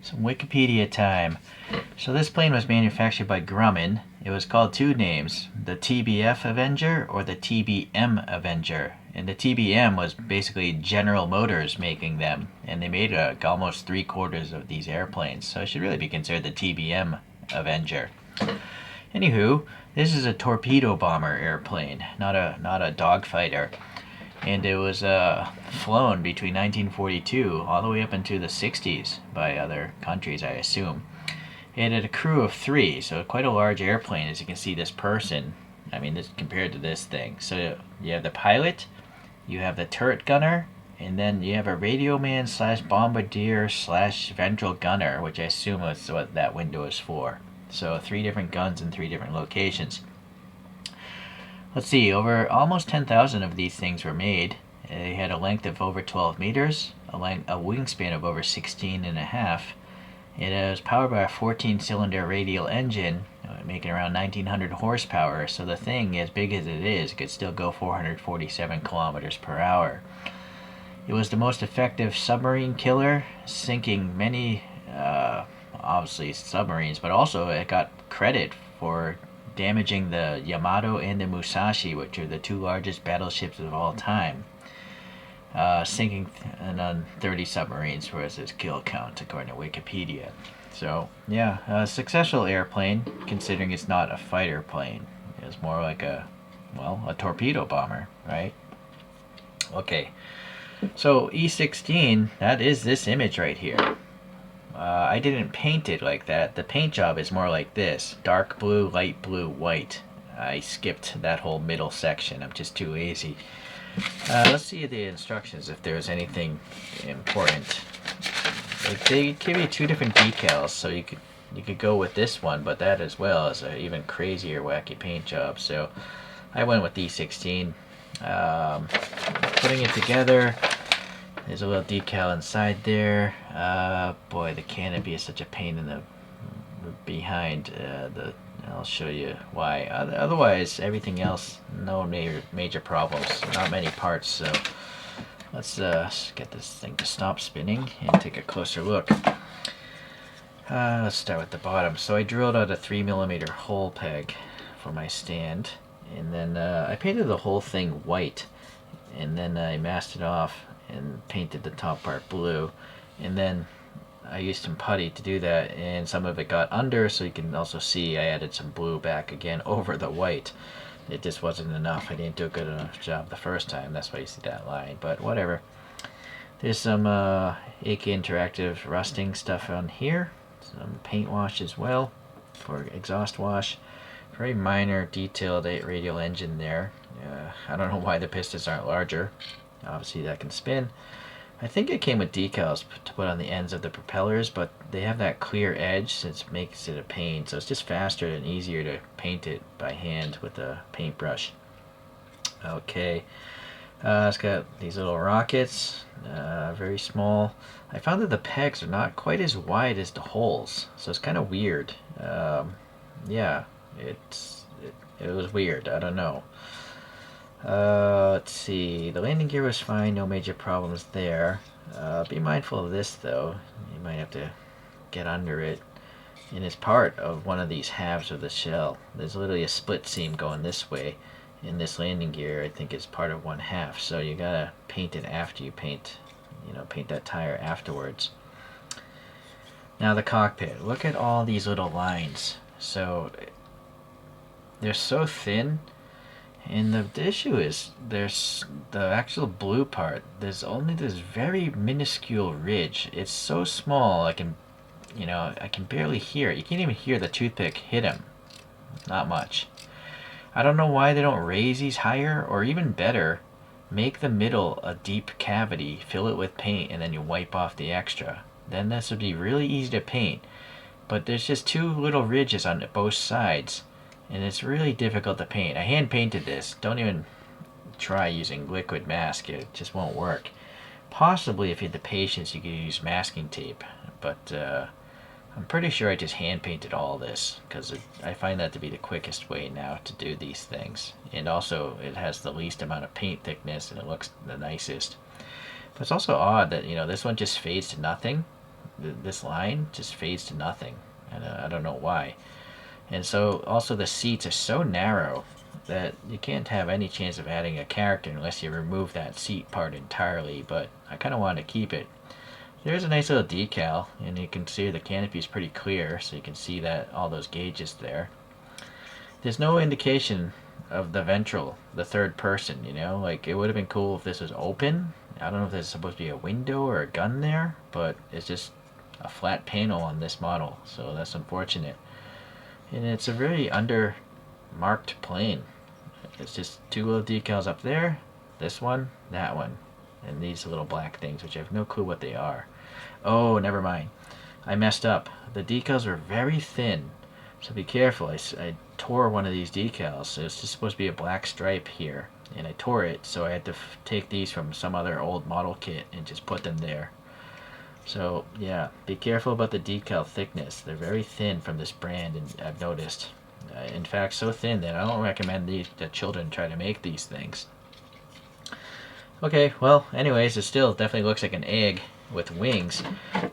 Some Wikipedia time. So this plane was manufactured by Grumman. It was called two names, the TBF Avenger or the TBM Avenger. And the TBM was basically General Motors making them. And they made almost 3/4 of these airplanes. So it should really be considered the TBM Avenger. Anywho, this is a torpedo bomber airplane, not a dogfighter. And it was flown between 1942 all the way up into the 60s by other countries, I assume. It had a crew of 3, so quite a large airplane. As you can see, this person, I mean, this compared to this thing. So you have the pilot, you have the turret gunner, and then you have a radio man / bombardier / ventral gunner, which I assume is what that window is for. So 3 different guns in 3 different locations. Let's see, over almost 10,000 of these things were made. They had a length of over 12 meters, a wingspan of over 16 and a half. It was powered by a 14-cylinder radial engine, making around 1,900 horsepower, so the thing, as big as it is, could still go 447 kilometers per hour. It was the most effective submarine killer, sinking many, obviously, submarines, but also it got credit for damaging the Yamato and the Musashi, which are the 2 largest battleships of all time. Sinking 30 submarines was its kill count, according to Wikipedia. So, yeah, a successful airplane, considering it's not a fighter plane. It's more like a torpedo bomber, right? Okay, so E16, that is this image right here. I didn't paint it like that. The paint job is more like this: dark blue, light blue, white. I skipped that whole middle section. I'm just too lazy. Let's see the instructions if there's anything important. They give you 2 different decals, so you could go with this one, but that as well is an even crazier, wacky paint job. So I went with E16. Putting it together. There's a little decal inside there. Boy, the canopy is such a pain in the behind. I'll show you why. Otherwise, everything else, no major problems. Not many parts. So let's get this thing to stop spinning and take a closer look. Let's start with the bottom. So I drilled out a 3mm hole peg for my stand, and then I painted the whole thing white, and then I masked it off and painted the top part blue, and then I used some putty to do that, and some of it got under, so you can also see I added some blue back again over the white. It just wasn't enough. I didn't do a good enough job the first time. That's why you see that line, but whatever. There's some AK Interactive rusting stuff on here, some paint wash as well for exhaust wash. Very minor detailed radial engine there. I don't know why the pistons aren't larger. Obviously that can spin. I think it came with decals to put on the ends of the propellers, but they have that clear edge, so it makes it a pain. So it's just faster and easier to paint it by hand with a paintbrush. Okay, it's got these little rockets, very small. I found that the pegs are not quite as wide as the holes, so it's kind of weird. Yeah, it was weird. I don't know. Let's see, the landing gear was fine, no major problems there. Be mindful of this though, you might have to get under it. And it's part of one of these halves of the shell. There's literally a split seam going this way, and this landing gear I think is part of one half, so you gotta paint it after you paint that tire afterwards. Now the cockpit, look at all these little lines. So they're so thin. And the issue is, there's the actual blue part. There's only this very minuscule ridge. It's so small, I can barely hear it. You can't even hear the toothpick hit him. Not much. I don't know why they don't raise these higher, or even better, make the middle a deep cavity, fill it with paint, and then you wipe off the extra. Then this would be really easy to paint. But there's just 2 little ridges on both sides, and it's really difficult to paint. I hand painted this. Don't even try using liquid mask. It just won't work. Possibly if you had the patience you could use masking tape, but I'm pretty sure I just hand painted all this because I find that to be the quickest way now to do these things. And also it has the least amount of paint thickness and it looks the nicest. But it's also odd that this one just fades to nothing, this line just fades to nothing. And I don't know why. And so also the seats are so narrow that you can't have any chance of adding a character unless you remove that seat part entirely, but I kind of want to keep it. There's a nice little decal, and you can see the canopy is pretty clear, so you can see that all those gauges there. There's no indication of the ventral, the third person, you know? Like, it would have been cool if this was open. I don't know if there's supposed to be a window or a gun there, but it's just a flat panel on this model, so that's unfortunate. And it's a very under-marked plane. It's just two little decals up there, this one, that one, and these little black things, which I have no clue what they are. Oh, never mind. I messed up. The decals were very thin, so be careful. I tore one of these decals. So it's just supposed to be a black stripe here, and I tore it, so I had to take these from some other old model kit and just put them there. So yeah, be careful about the decal thickness. They're very thin from this brand, and I've noticed. In fact, so thin that I don't recommend that children try to make these things. Okay, well, anyways, it still definitely looks like an egg with wings.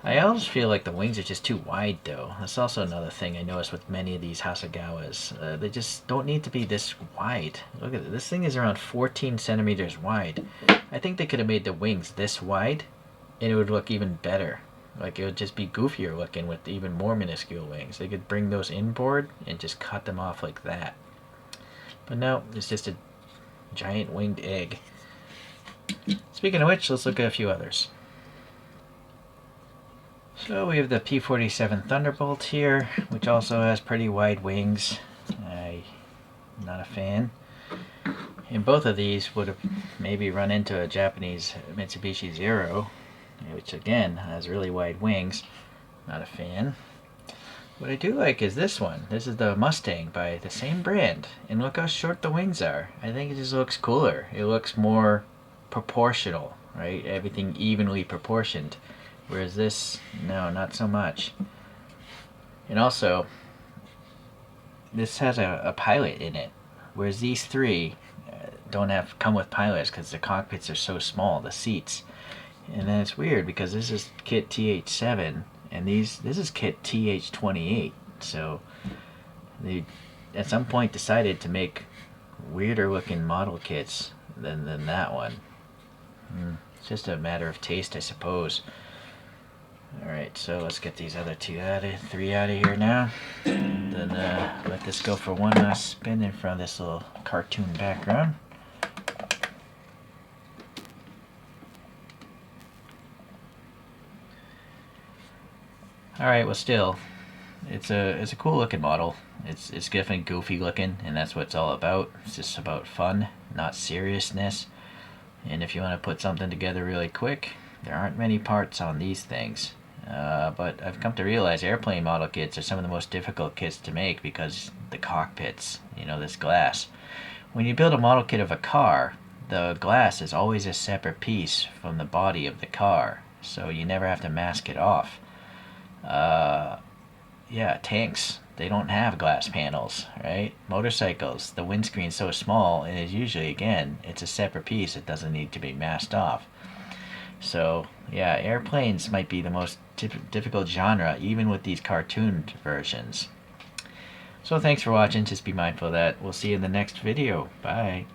I always feel like the wings are just too wide, though. That's also another thing I noticed with many of these Hasegawas. They just don't need to be this wide. Look at it. This thing is around 14 centimeters wide. I think they could have made the wings this wide, and it would look even better. Like, it would just be goofier looking with even more minuscule wings. They could bring those inboard and just cut them off like that. But no, it's just a giant winged egg. Speaking of which, let's look at a few others. So we have the P-47 Thunderbolt here, which also has pretty wide wings. I'm not a fan. And both of these would have maybe run into a Japanese Mitsubishi Zero, which again has really wide wings. Not a fan. What I do like is this one. This is the Mustang by the same brand. And look how short the wings are. I think it just looks cooler. It looks more proportional, right? Everything evenly proportioned. Whereas this, no, not so much. And also, this has a pilot in it. Whereas these three don't come with pilots because the cockpits are so small, the seats. And then it's weird because this is kit TH7 and this is kit TH28. So they at some point decided to make weirder looking model kits than that one. It's just a matter of taste, I suppose. Alright, so let's get these other three out of here now. And then let this go for one last spin in front of this little cartoon background. Alright, well still, it's a cool looking model. It's definitely goofy looking, and that's what it's all about. It's just about fun, not seriousness. And if you want to put something together really quick, there aren't many parts on these things. But I've come to realize airplane model kits are some of the most difficult kits to make because the cockpits, this glass. When you build a model kit of a car, the glass is always a separate piece from the body of the car, so you never have to mask it off. Yeah, tanks, they don't have glass panels, right? Motorcycles, the windscreen's so small, and it's usually, again, it's a separate piece. It doesn't need to be masked off. So, yeah, airplanes might be the most difficult genre, even with these cartoon versions. So thanks for watching. Just be mindful of that. We'll see you in the next video. Bye.